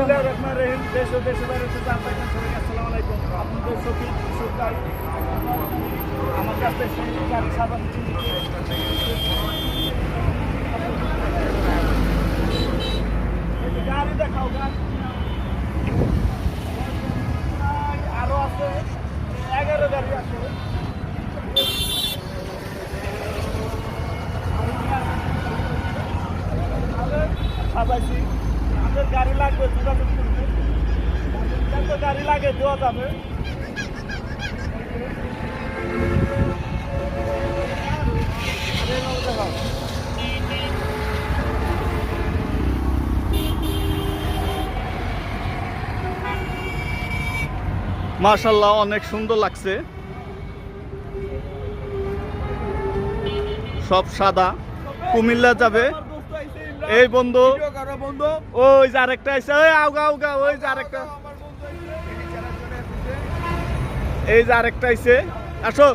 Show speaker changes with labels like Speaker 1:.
Speaker 1: বিসমিল্লাহির রহমানির রহিম। দেশ ও দেশের বাইরে থেকে আপনাদের সবাইকে আসসালামু আলাইকুম। আপনাদের শফিক সুলতান আমার কাছ থেকে সেই গাড়ি সাবান গাড়ি দেখাও গাড়ি আরো আছে 11 গাড়ি আছে। সাজাইছি আমাদের গাড়ি লাগবে যোগাযোগ করবে যত গাড়ি লাগে দেওয়া যাবে। মাশাআল্লাহ অনেক সুন্দর লাগছে, সব সাদা। কুমিল্লা যাবে এই বন্ধু, ওই যে আরেকটা আছে, ওই আউগা আউগা, ওই যে আরেকটা, এই যে আরেকটা আছে, আসো।